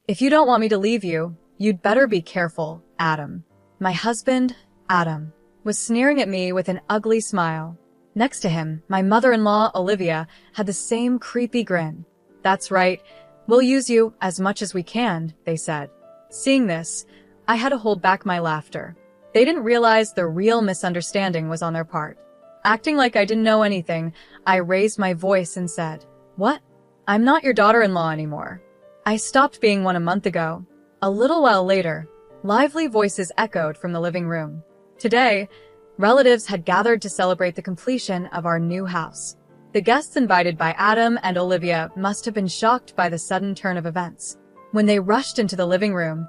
If you don't want me to leave you, you'd better be careful, Adam. My husband, Adam, was sneering at me with an ugly smile. Next to him, my mother-in-law, Olivia, had the same creepy grin. That's right, we'll use you as much as we can, they said. Seeing this, I had to hold back my laughter. They didn't realize the real misunderstanding was on their part. Acting like I didn't know anything, I raised my voice and said, "What? I'm not your daughter-in-law anymore. I stopped being one a month ago." A little while later, lively voices echoed from the living room. Today, relatives had gathered to celebrate the completion of our new house. The guests invited by Adam and Olivia must have been shocked by the sudden turn of events. When they rushed into the living room,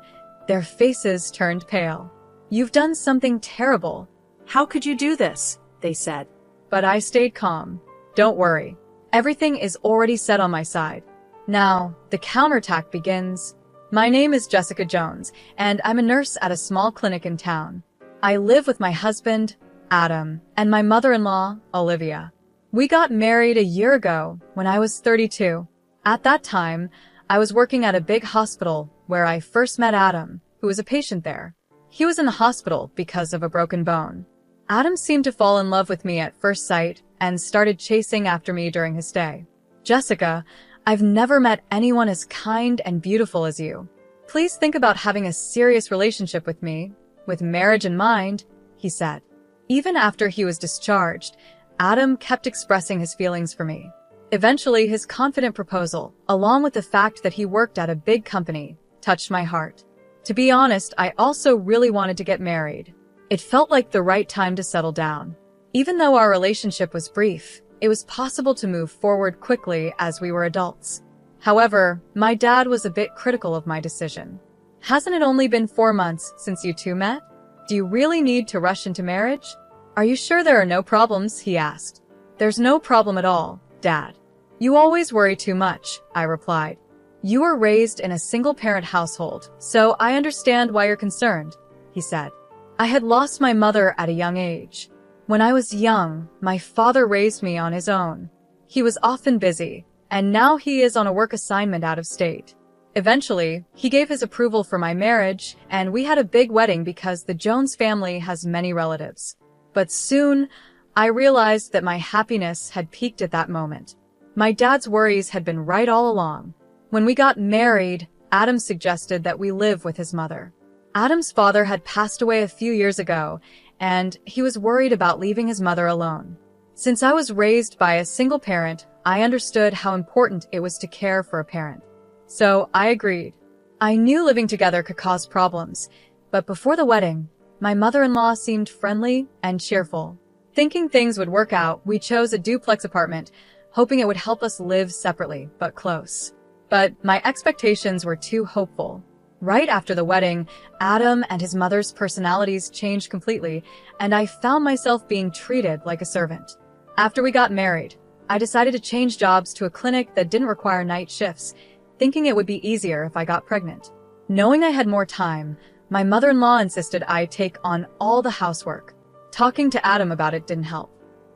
their faces turned pale. "You've done something terrible. How could you do this?" they said. But I stayed calm. "Don't worry. Everything is already set on my side. Now, the counterattack begins. My name is Jessica Jones, and I'm a nurse at a small clinic in town. I live with my husband, Adam, and my mother-in-law, Olivia. We got married a year ago when I was 32. At that time, I was working at a big hospital where I first met Adam, who was a patient there. He was in the hospital because of a broken bone. Adam seemed to fall in love with me at first sight and started chasing after me during his stay. "Jessica, I've never met anyone as kind and beautiful as you. Please think about having a serious relationship with me, with marriage in mind," he said. Even after he was discharged, Adam kept expressing his feelings for me. Eventually, his confident proposal, along with the fact that he worked at a big company, touched my heart. To be honest, I also really wanted to get married. It felt like the right time to settle down. Even though our relationship was brief, it was possible to move forward quickly as we were adults. However, my dad was a bit critical of my decision. "Hasn't it only been 4 months since you two met? Do you really need to rush into marriage? Are you sure there are no problems?" he asked. "There's no problem at all, Dad. You always worry too much," I replied. "You were raised in a single-parent household, so I understand why you're concerned," he said. I had lost my mother at a young age. When I was young, my father raised me on his own. He was often busy, and now he is on a work assignment out of state. Eventually, he gave his approval for my marriage, and we had a big wedding because the Jones family has many relatives. But soon, I realized that my happiness had peaked at that moment. My dad's worries had been right all along. When we got married, Adam suggested that we live with his mother. Adam's father had passed away a few years ago, and he was worried about leaving his mother alone. Since I was raised by a single parent, I understood how important it was to care for a parent. So I agreed. I knew living together could cause problems, but before the wedding, my mother-in-law seemed friendly and cheerful. Thinking things would work out, we chose a duplex apartment, hoping it would help us live separately, but close. But my expectations were too hopeful. Right after the wedding, Adam and his mother's personalities changed completely, and I found myself being treated like a servant. After we got married, I decided to change jobs to a clinic that didn't require night shifts, thinking it would be easier if I got pregnant. Knowing I had more time, my mother-in-law insisted I take on all the housework. Talking to Adam about it didn't help.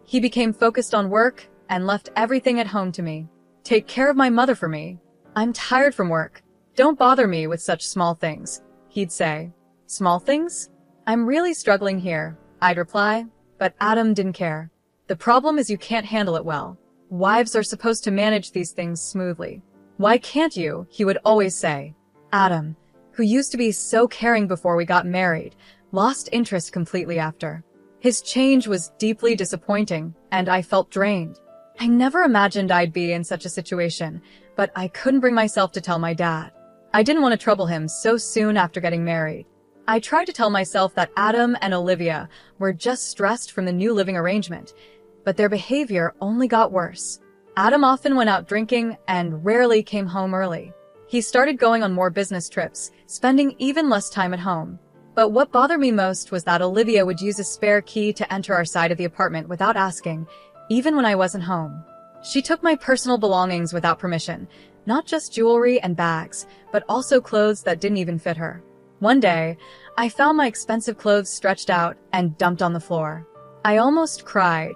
He became focused on work and left everything at home to me. "Take care of my mother for me. I'm tired from work. Don't bother me with such small things," he'd say. "Small things? I'm really struggling here," I'd reply, but Adam didn't care. "The problem is you can't handle it well. Wives are supposed to manage these things smoothly. Why can't you?" he would always say. Adam, who used to be so caring before we got married, lost interest completely after. His change was deeply disappointing, and I felt drained. I never imagined I'd be in such a situation, but I couldn't bring myself to tell my dad. I didn't want to trouble him so soon after getting married. I tried to tell myself that Adam and Olivia were just stressed from the new living arrangement, but their behavior only got worse. Adam often went out drinking and rarely came home early. He started going on more business trips, spending even less time at home. But what bothered me most was that Olivia would use a spare key to enter our side of the apartment without asking, even when I wasn't home. She took my personal belongings without permission, not just jewelry and bags, but also clothes that didn't even fit her. One day, I found my expensive clothes stretched out and dumped on the floor. I almost cried,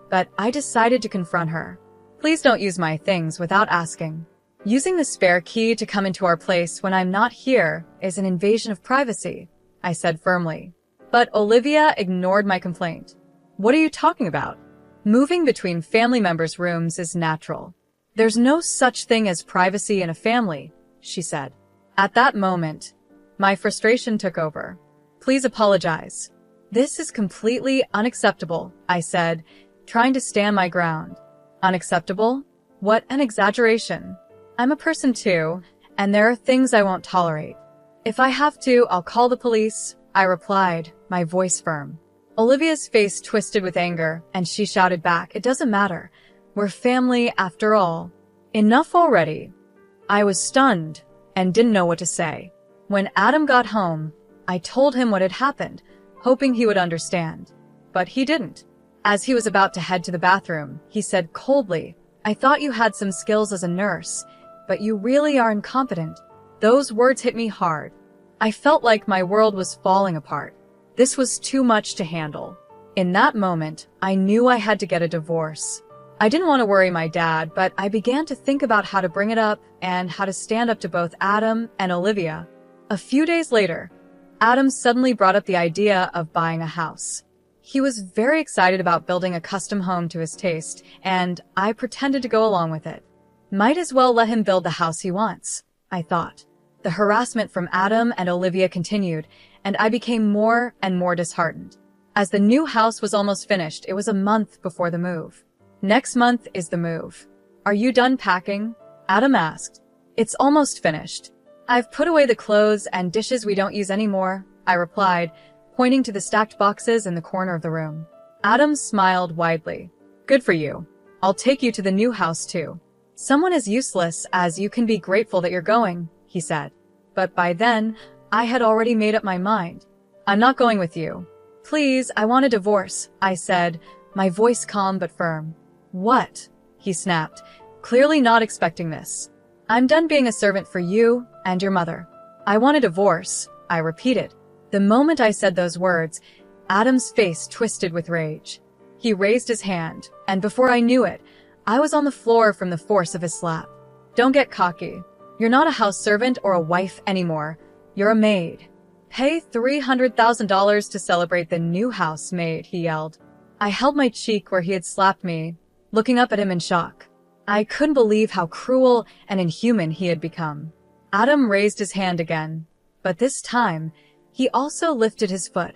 but I decided to confront her. "Please don't use my things without asking. Using the spare key to come into our place when I'm not here is an invasion of privacy, I said firmly. But Olivia ignored my complaint. What are you talking about? Moving between family members' rooms is natural. There's no such thing as privacy in a family, she said. At that moment, my frustration took over. Please apologize. This is completely unacceptable, I said, trying to stand my ground. Unacceptable? What an exaggeration. I'm a person too, and there are things I won't tolerate. If I have to, I'll call the police, I replied, my voice firm. Olivia's face twisted with anger, and she shouted back, "It doesn't matter. We're family after all." Enough already. I was stunned and didn't know what to say. When Adam got home, I told him what had happened, hoping he would understand. But he didn't. As he was about to head to the bathroom, he said coldly, "I thought you had some skills as a nurse, but you really are incompetent." Those words hit me hard. I felt like my world was falling apart. This was too much to handle. In that moment, I knew I had to get a divorce. I didn't want to worry my dad, but I began to think about how to bring it up and how to stand up to both Adam and Olivia. A few days later, Adam suddenly brought up the idea of buying a house. He was very excited about building a custom home to his taste, and I pretended to go along with it. Might as well let him build the house he wants, I thought. The harassment from Adam and Olivia continued, and I became more and more disheartened. As the new house was almost finished, it was a month before the move. "Next month is the move. Are you done packing?" Adam asked. "It's almost finished. I've put away the clothes and dishes we don't use anymore," I replied, pointing to the stacked boxes in the corner of the room. Adam smiled widely. "Good for you. I'll take you to the new house too. Someone as useless as you can be grateful that you're going," he said. But by then, I had already made up my mind. "I'm not going with you." "Please, I want a divorce," I said, my voice calm but firm. "What?" he snapped, clearly not expecting this. "I'm done being a servant for you and your mother. I want a divorce," I repeated. The moment I said those words, Adam's face twisted with rage. He raised his hand, and before I knew it, I was on the floor from the force of his slap. "Don't get cocky. You're not a house servant or a wife anymore. You're a maid. Pay $300,000 to celebrate the new house maid," he yelled. I held my cheek where he had slapped me, looking up at him in shock. I couldn't believe how cruel and inhuman he had become. Adam raised his hand again, but this time, he also lifted his foot,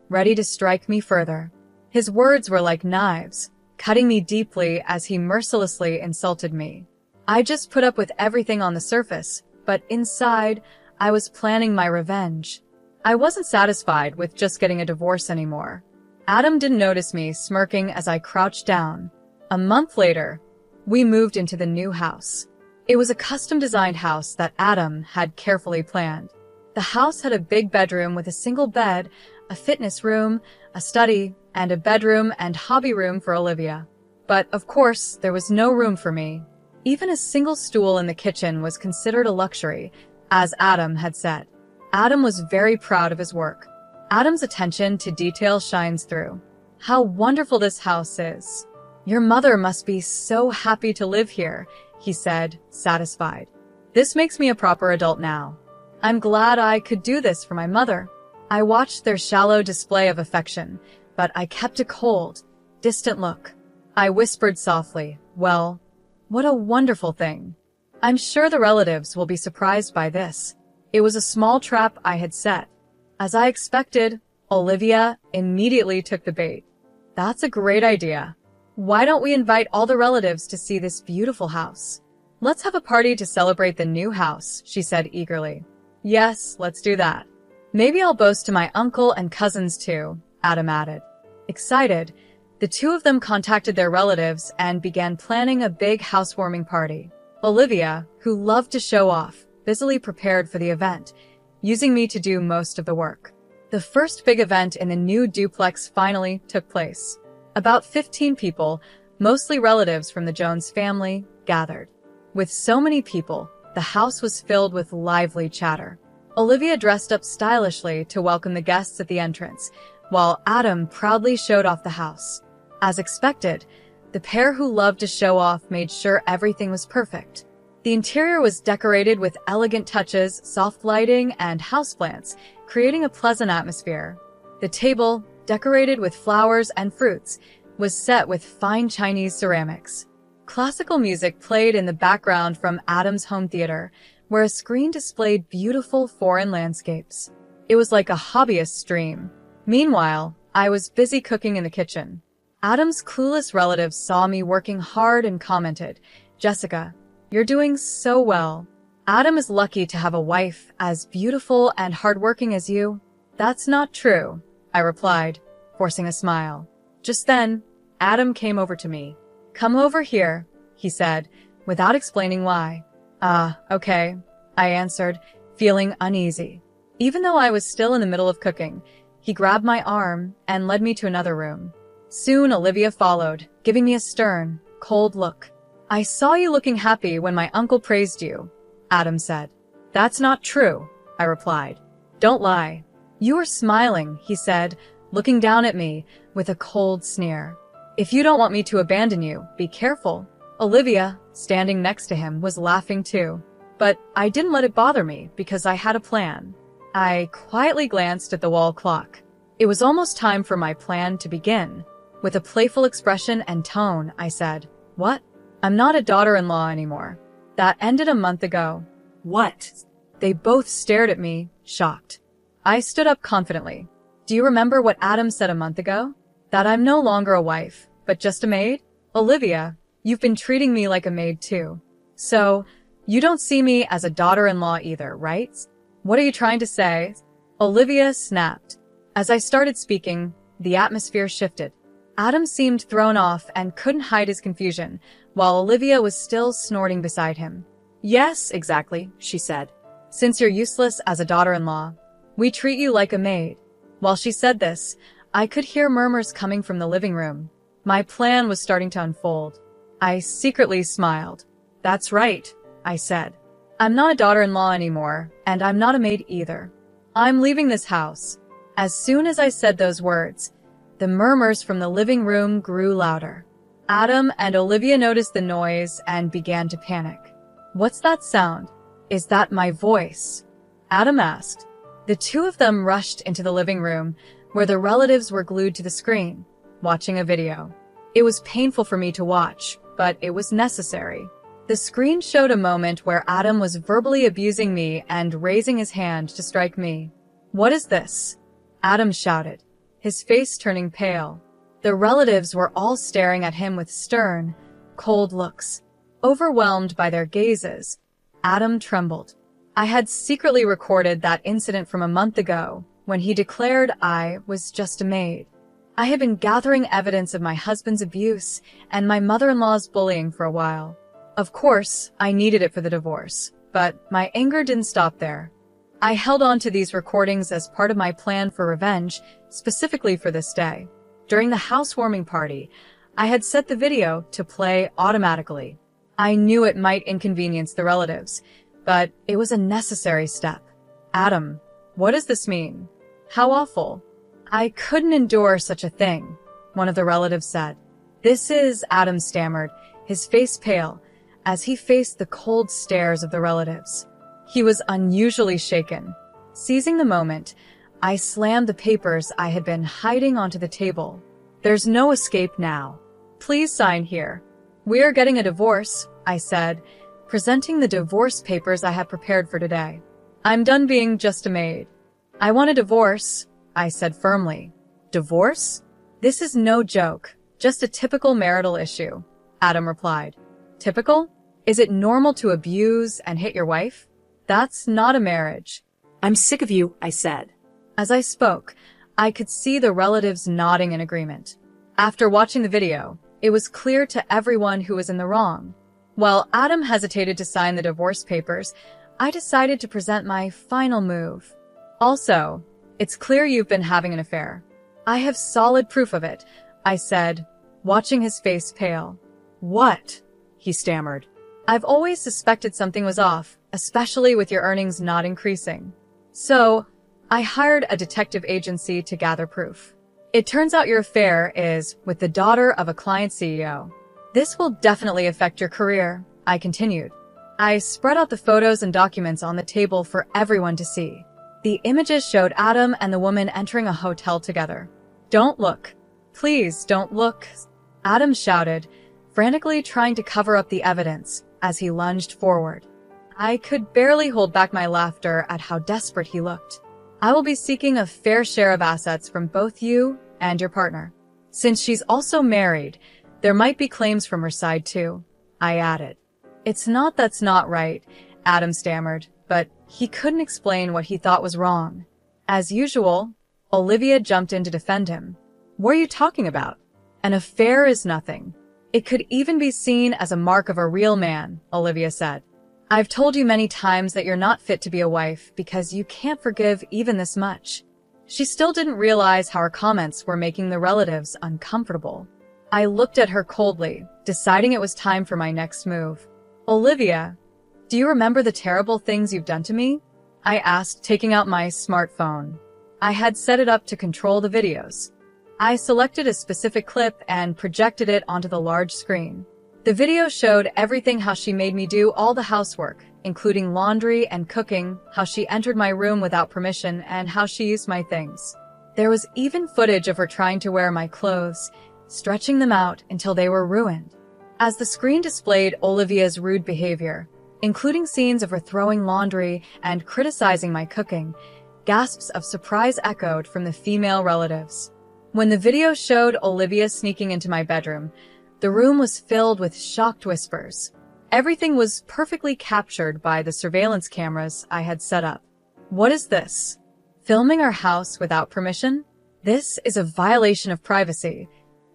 ready to strike me further. His words were like knives, cutting me deeply as he mercilessly insulted me. I just put up with everything on the surface, but inside, I was planning my revenge. I wasn't satisfied with just getting a divorce anymore. Adam didn't notice me smirking as I crouched down. A month later, we moved into the new house. It was a custom-designed house that Adam had carefully planned. The house had a big bedroom with a single bed, a fitness room, a study, and a bedroom and hobby room for Olivia. But, of course, there was no room for me. Even a single stool in the kitchen was considered a luxury, as Adam had said. Adam was very proud of his work. Adam's attention to detail shines through. "How wonderful this house is. Your mother must be so happy to live here," he said, satisfied. "This makes me a proper adult now. I'm glad I could do this for my mother." I watched their shallow display of affection, but I kept a cold, distant look. I whispered softly, "Well, what a wonderful thing. I'm sure the relatives will be surprised by this." It was a small trap I had set. As I expected, Olivia immediately took the bait. "That's a great idea. Why don't we invite all the relatives to see this beautiful house? Let's have a party to celebrate the new house," she said eagerly. "Yes, let's do that. Maybe I'll boast to my uncle and cousins too," Adam added. Excited, the two of them contacted their relatives and began planning a big housewarming party. Olivia, who loved to show off, busily prepared for the event, using me to do most of the work. The first big event in the new duplex finally took place. About 15 people, mostly relatives from the Jones family, gathered. With so many people, the house was filled with lively chatter. Olivia dressed up stylishly to welcome the guests at the entrance, while Adam proudly showed off the house. As expected, the pair who loved to show off made sure everything was perfect. The interior was decorated with elegant touches, soft lighting, and houseplants, creating a pleasant atmosphere. The table, decorated with flowers and fruits, was set with fine Chinese ceramics. Classical music played in the background from Adam's home theater, where a screen displayed beautiful foreign landscapes. It was like a hobbyist's dream. Meanwhile, I was busy cooking in the kitchen. Adam's clueless relatives saw me working hard and commented, "Jessica, you're doing so well. Adam is lucky to have a wife as beautiful and hardworking as you." "That's not true," I replied, forcing a smile. Just then, Adam came over to me. "Come over here," he said, without explaining why. Okay," I answered, feeling uneasy. Even though I was still in the middle of cooking, he grabbed my arm and led me to another room. Soon Olivia followed, giving me a stern, cold look. "I saw you looking happy when my uncle praised you," Adam said. "That's not true," I replied. "Don't lie." "You were smiling," he said, looking down at me with a cold sneer. "If you don't want me to abandon you, be careful." Olivia, standing next to him, was laughing too. But I didn't let it bother me because I had a plan. I quietly glanced at the wall clock. It was almost time for my plan to begin. With a playful expression and tone, I said, "What? I'm not a daughter-in-law anymore. That ended a month ago." "What?" They both stared at me, shocked. I stood up confidently. "Do you remember what Adam said a month ago? That I'm no longer a wife, but just a maid? Olivia, you've been treating me like a maid too. So, you don't see me as a daughter-in-law either, right? What are you trying to say?" Olivia snapped. As I started speaking, the atmosphere shifted. Adam seemed thrown off and couldn't hide his confusion, while Olivia was still snorting beside him. "Yes, exactly," she said. "Since you're useless as a daughter-in-law, we treat you like a maid." While she said this, I could hear murmurs coming from the living room. My plan was starting to unfold. I secretly smiled. "That's right," I said. "I'm not a daughter-in-law anymore, and I'm not a maid either. I'm leaving this house." As soon as I said those words, the murmurs from the living room grew louder. Adam and Olivia noticed the noise and began to panic. "What's that sound? Is that my voice?" Adam asked. The two of them rushed into the living room, where the relatives were glued to the screen, watching a video. It was painful for me to watch, but it was necessary. The screen showed a moment where Adam was verbally abusing me and raising his hand to strike me. "What is this?" Adam shouted, his face turning pale. The relatives were all staring at him with stern, cold looks. Overwhelmed by their gazes, Adam trembled. I had secretly recorded that incident from a month ago, when he declared I was just a maid. I had been gathering evidence of my husband's abuse and my mother-in-law's bullying for a while. Of course, I needed it for the divorce, but my anger didn't stop there. I held on to these recordings as part of my plan for revenge, specifically for this day. During the housewarming party, I had set the video to play automatically. I knew it might inconvenience the relatives, but it was a necessary step. "Adam, what does this mean? How awful." "I couldn't endure such a thing," one of the relatives said. "This is," Adam stammered, his face pale, as he faced the cold stares of the relatives. He was unusually shaken. Seizing the moment, I slammed the papers I had been hiding onto the table. "There's no escape now. Please sign here." "We are getting a divorce," I said, presenting the divorce papers I had prepared for today. "I'm done being just a maid." "I want a divorce," I said firmly. "Divorce? This is no joke, just a typical marital issue," Adam replied. "Typical? Is it normal to abuse and hit your wife? That's not a marriage." "I'm sick of you," I said. As I spoke, I could see the relatives nodding in agreement. After watching the video, it was clear to everyone who was in the wrong. While Adam hesitated to sign the divorce papers, I decided to present my final move. "Also, it's clear you've been having an affair." "I have solid proof of it," I said, watching his face pale. "What?" he stammered. "I've always suspected something was off, especially with your earnings not increasing. So, I hired a detective agency to gather proof. It turns out your affair is with the daughter of a client CEO. This will definitely affect your career," I continued. I spread out the photos and documents on the table for everyone to see. The images showed Adam and the woman entering a hotel together. "Don't look. Please don't look," Adam shouted, frantically trying to cover up the evidence as he lunged forward. I could barely hold back my laughter at how desperate he looked. "I will be seeking a fair share of assets from both you and your partner. Since she's also married, there might be claims from her side too," I added. "It's not that's not right," Adam stammered, but he couldn't explain what he thought was wrong. As usual, Olivia jumped in to defend him. "What are you talking about? An affair is nothing. It could even be seen as a mark of a real man," Olivia said. "I've told you many times that you're not fit to be a wife because you can't forgive even this much." She still didn't realize how her comments were making the relatives uncomfortable. I looked at her coldly, deciding it was time for my next move. "Olivia, do you remember the terrible things you've done to me?" I asked, taking out my smartphone. I had set it up to control the videos. I selected a specific clip and projected it onto the large screen. The video showed everything: how she made me do all the housework, including laundry and cooking, how she entered my room without permission, and how she used my things. There was even footage of her trying to wear my clothes, stretching them out until they were ruined. As the screen displayed Olivia's rude behavior, including scenes of her throwing laundry and criticizing my cooking, gasps of surprise echoed from the female relatives. When the video showed Olivia sneaking into my bedroom, the room was filled with shocked whispers. Everything was perfectly captured by the surveillance cameras I had set up. "What is this? Filming our house without permission? This is a violation of privacy,"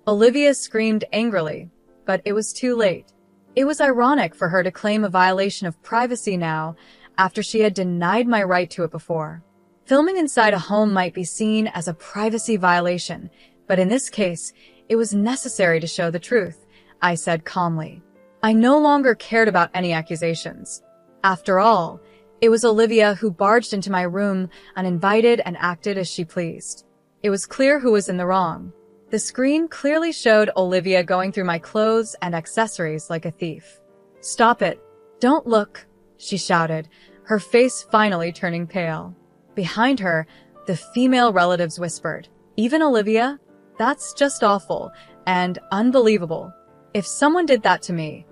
Olivia screamed angrily, but it was too late. It was ironic for her to claim a violation of privacy now, after she had denied my right to it before. Filming inside a home might be seen as a privacy violation, but in this case, it was necessary to show the truth, I said calmly. I no longer cared about any accusations. After all, it was Olivia who barged into my room uninvited and acted as she pleased. It was clear who was in the wrong. The screen clearly showed Olivia going through my clothes and accessories like a thief. "Stop it. Don't look," she shouted, her face finally turning pale. Behind her, the female relatives whispered, "Even Olivia? That's just awful and unbelievable. If someone did that to me,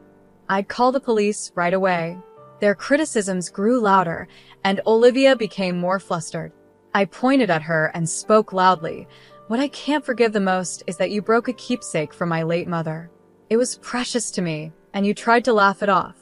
I'd call the police right away." Their criticisms grew louder, and Olivia became more flustered. I pointed at her and spoke loudly. "What I can't forgive the most is that you broke a keepsake from my late mother. It was precious to me, and you tried to laugh it off.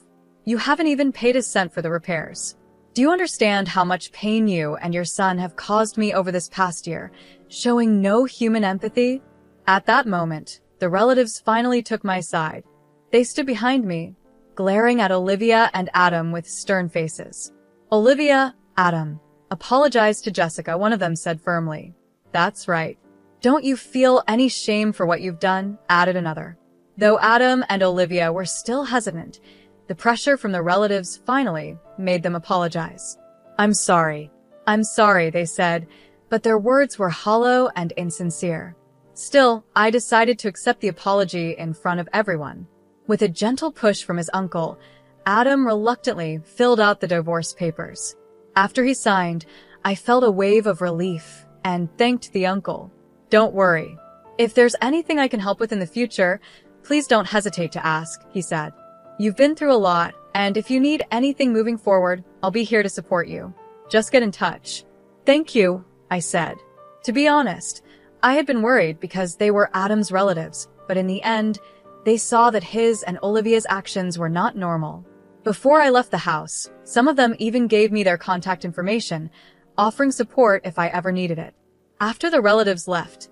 You haven't even paid a cent for the repairs. Do you understand how much pain you and your son have caused me over this past year, showing no human empathy?" At that moment, the relatives finally took my side. They stood behind me, glaring at Olivia and Adam with stern faces. "Olivia, Adam, apologize to Jessica," one of them said firmly. "That's right. Don't you feel any shame for what you've done?" added another. Though Adam and Olivia were still hesitant, the pressure from the relatives finally made them apologize. I'm sorry, they said, but their words were hollow and insincere. Still, I decided to accept the apology in front of everyone. With a gentle push from his uncle, Adam reluctantly filled out the divorce papers. After he signed, I felt a wave of relief and thanked the uncle. "Don't worry. If there's anything I can help with in the future, please don't hesitate to ask," he said. "You've been through a lot, and if you need anything moving forward, I'll be here to support you. Just get in touch." "Thank you," I said. To be honest, I had been worried because they were Adam's relatives, but in the end, they saw that his and Olivia's actions were not normal. Before I left the house, some of them even gave me their contact information, offering support if I ever needed it. After the relatives left,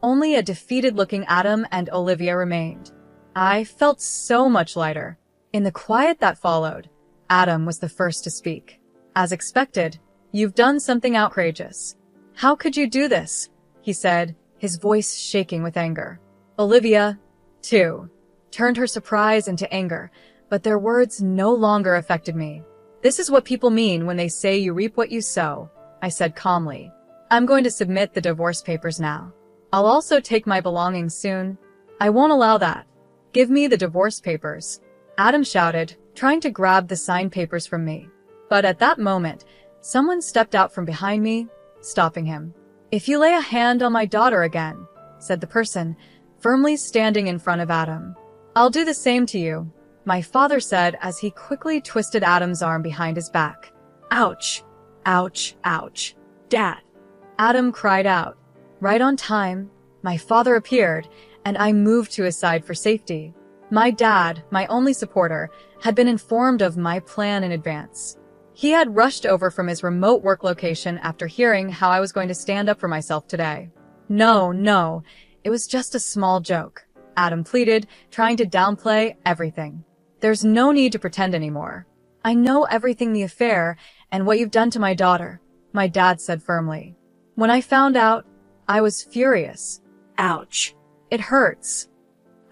only a defeated-looking Adam and Olivia remained. I felt so much lighter. In the quiet that followed, Adam was the first to speak. "As expected, you've done something outrageous. How could you do this?" he said, his voice shaking with anger. Olivia, too, turned her surprise into anger, but their words no longer affected me. "This is what people mean when they say you reap what you sow," I said calmly. "I'm going to submit the divorce papers now. I'll also take my belongings soon. I won't allow that. Give me the divorce papers," Adam shouted, trying to grab the signed papers from me. But at that moment, someone stepped out from behind me, stopping him. "If you lay a hand on my daughter again," said the person, firmly standing in front of Adam, "I'll do the same to you," my father said as he quickly twisted Adam's arm behind his back. "Ouch! Ouch! Ouch! Dad!" Adam cried out. Right on time, my father appeared, and I moved to his side for safety. My dad, my only supporter, had been informed of my plan in advance. He had rushed over from his remote work location after hearing how I was going to stand up for myself today. No, it was just a small joke," Adam pleaded, trying to downplay everything. "There's no need to pretend anymore. I know everything the affair and what you've done to my daughter," my dad said firmly. When I found out, I was furious. "Ouch. It hurts."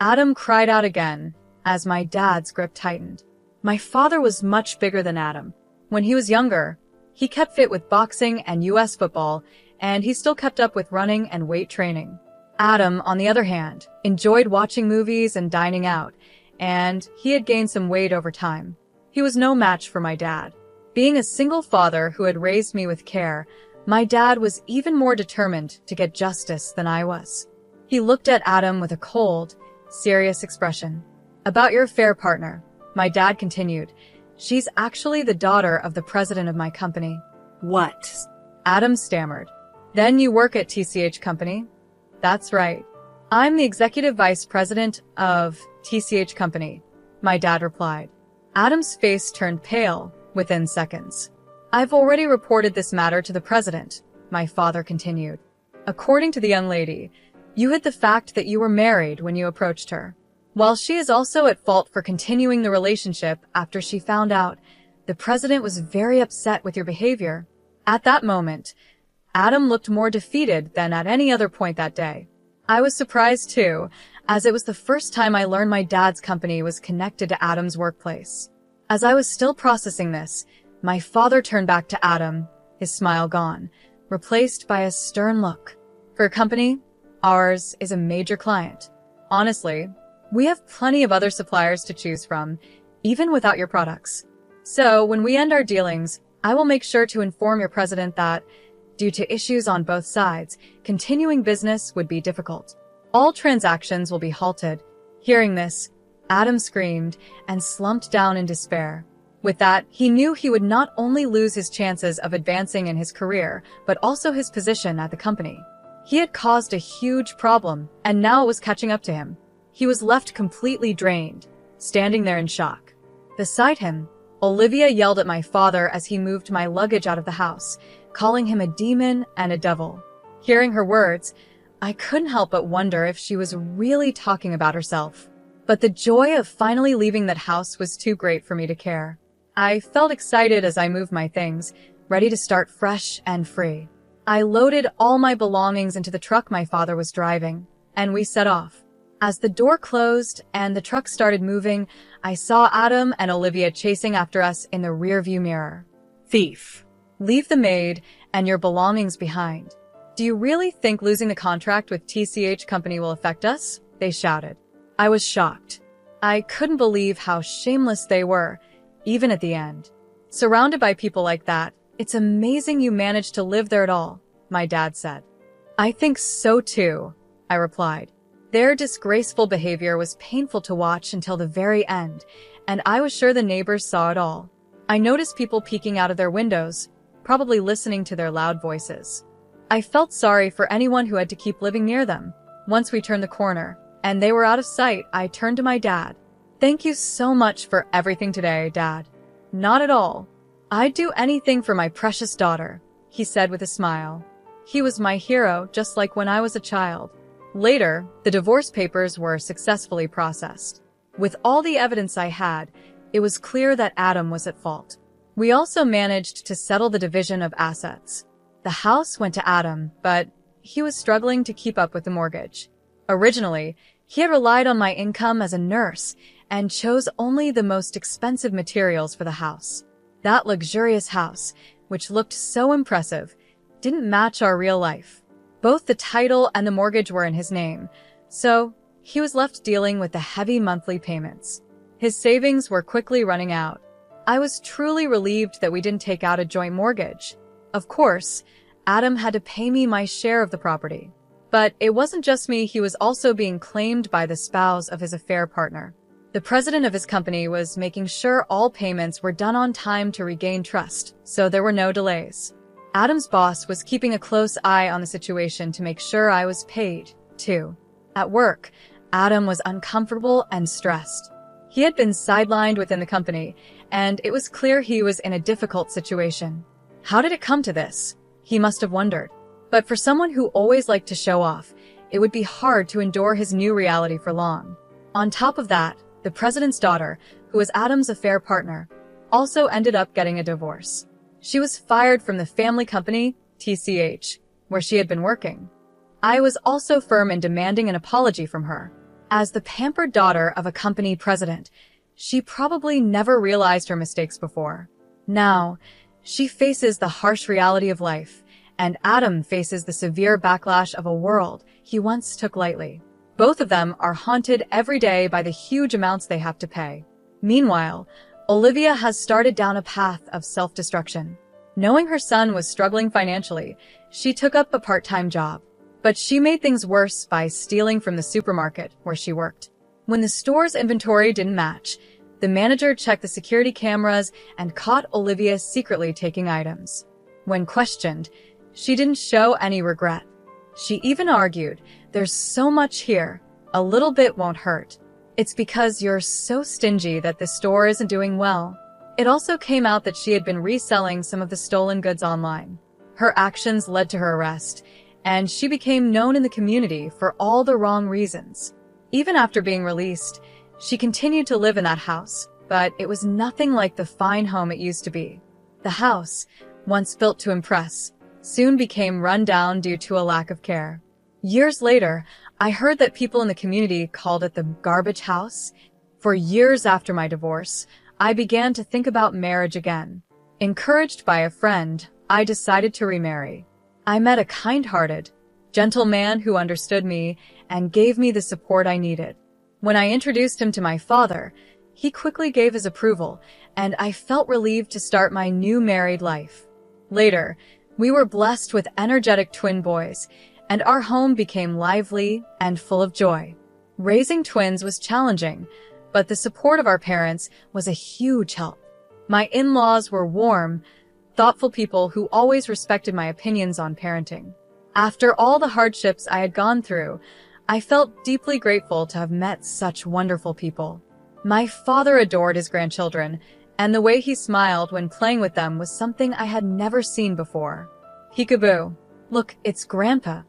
Adam cried out again as my dad's grip tightened. My father was much bigger than Adam. When he was younger, he kept fit with boxing and US football, and he still kept up with running and weight training. Adam, on the other hand, enjoyed watching movies and dining out, and he had gained some weight over time. He was no match for my dad. Being a single father who had raised me with care, my dad was even more determined to get justice than I was. He looked at Adam with a cold, serious expression. "About your affair partner," my dad continued. "She's actually the daughter of the president of my company." "What?" Adam stammered. "Then you work at TCH Company?" "That's right. I'm the executive vice president of TCH Company," my dad replied. Adam's face turned pale within seconds. "I've already reported this matter to the president," my father continued. "According to the young lady, you hid the fact that you were married when you approached her. While she is also at fault for continuing the relationship after she found out, the president was very upset with your behavior." At that moment, Adam looked more defeated than at any other point that day. I was surprised too, as it was the first time I learned my dad's company was connected to Adam's workplace. As I was still processing this, my father turned back to Adam, his smile gone, replaced by a stern look. "For a company, ours is a major client. Honestly, we have plenty of other suppliers to choose from, even without your products. So when we end our dealings, I will make sure to inform your president that, due to issues on both sides, continuing business would be difficult. All transactions will be halted." Hearing this, Adam screamed and slumped down in despair. With that, he knew he would not only lose his chances of advancing in his career, but also his position at the company. He had caused a huge problem, and now it was catching up to him. He was left completely drained, standing there in shock. Beside him, Olivia yelled at my father as he moved my luggage out of the house, calling him a demon and a devil. Hearing her words, I couldn't help but wonder if she was really talking about herself. But the joy of finally leaving that house was too great for me to care. I felt excited as I moved my things, ready to start fresh and free. I loaded all my belongings into the truck my father was driving, and we set off. As the door closed and the truck started moving, I saw Adam and Olivia chasing after us in the rearview mirror. "Thief! Leave the maid and your belongings behind. Do you really think losing the contract with TCH Company will affect us?" they shouted. I was shocked. I couldn't believe how shameless they were, even at the end. "Surrounded by people like that, it's amazing you managed to live there at all," my dad said. "I think so too," I replied. Their disgraceful behavior was painful to watch until the very end, and I was sure the neighbors saw it all. I noticed people peeking out of their windows, probably listening to their loud voices. I felt sorry for anyone who had to keep living near them. Once we turned the corner, and they were out of sight, I turned to my dad. "Thank you so much for everything today, Dad." "Not at all. I'd do anything for my precious daughter," he said with a smile. He was my hero, just like when I was a child. Later, the divorce papers were successfully processed. With all the evidence I had, it was clear that Adam was at fault. We also managed to settle the division of assets. The house went to Adam, but he was struggling to keep up with the mortgage. Originally, he had relied on my income as a nurse and chose only the most expensive materials for the house. That luxurious house, which looked so impressive, didn't match our real life. Both the title and the mortgage were in his name, so he was left dealing with the heavy monthly payments. His savings were quickly running out. I was truly relieved that we didn't take out a joint mortgage. Of course, Adam had to pay me my share of the property. But it wasn't just me, he was also being claimed by the spouse of his affair partner. The president of his company was making sure all payments were done on time to regain trust, so there were no delays. Adam's boss was keeping a close eye on the situation to make sure I was paid, too. At work, Adam was uncomfortable and stressed. He had been sidelined within the company, and it was clear he was in a difficult situation. How did it come to this? He must have wondered. But for someone who always liked to show off, it would be hard to endure his new reality for long. On top of that, the president's daughter, who was Adam's affair partner, also ended up getting a divorce. She was fired from the family company, TCH, where she had been working. I was also firm in demanding an apology from her. As the pampered daughter of a company president, she probably never realized her mistakes before. Now, she faces the harsh reality of life, and Adam faces the severe backlash of a world he once took lightly. Both of them are haunted every day by the huge amounts they have to pay. Meanwhile, Olivia has started down a path of self-destruction. Knowing her son was struggling financially, she took up a part-time job. But she made things worse by stealing from the supermarket where she worked. When the store's inventory didn't match, the manager checked the security cameras and caught Olivia secretly taking items. When questioned, she didn't show any regret. She even argued, "There's so much here, a little bit won't hurt. It's because you're so stingy that the store isn't doing well." It also came out that she had been reselling some of the stolen goods online. Her actions led to her arrest, and she became known in the community for all the wrong reasons. Even after being released, she continued to live in that house, but it was nothing like the fine home it used to be. The house, once built to impress, soon became run down due to a lack of care. Years later, I heard that people in the community called it the garbage house. For years after my divorce, I began to think about marriage again. Encouraged by a friend, I decided to remarry. I met a kind-hearted, gentle man who understood me and gave me the support I needed. When I introduced him to my father, he quickly gave his approval, and I felt relieved to start my new married life. Later, we were blessed with energetic twin boys, and our home became lively and full of joy. Raising twins was challenging, but the support of our parents was a huge help. My in-laws were warm, thoughtful people who always respected my opinions on parenting. After all the hardships I had gone through, I felt deeply grateful to have met such wonderful people. My father adored his grandchildren, and the way he smiled when playing with them was something I had never seen before. "Peekaboo. Look, it's Grandpa."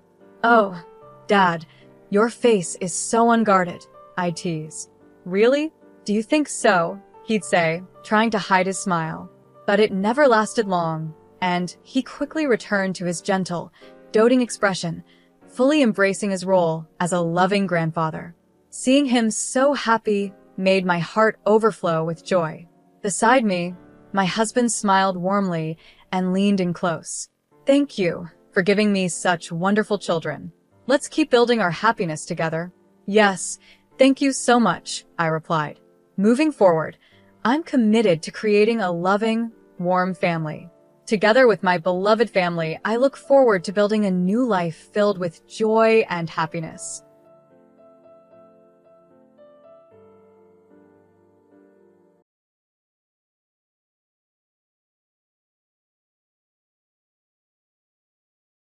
"Oh, Dad, your face is so unguarded," I'd tease. "Really? Do you think so?" he'd say, trying to hide his smile. But it never lasted long, and he quickly returned to his gentle, doting expression, fully embracing his role as a loving grandfather. Seeing him so happy made my heart overflow with joy. Beside me, my husband smiled warmly and leaned in close. "Thank you for giving me such wonderful children. Let's keep building our happiness together." "Yes, thank you so much," I replied. Moving forward, I'm committed to creating a loving, warm family. Together with my beloved family, I look forward to building a new life filled with joy and happiness.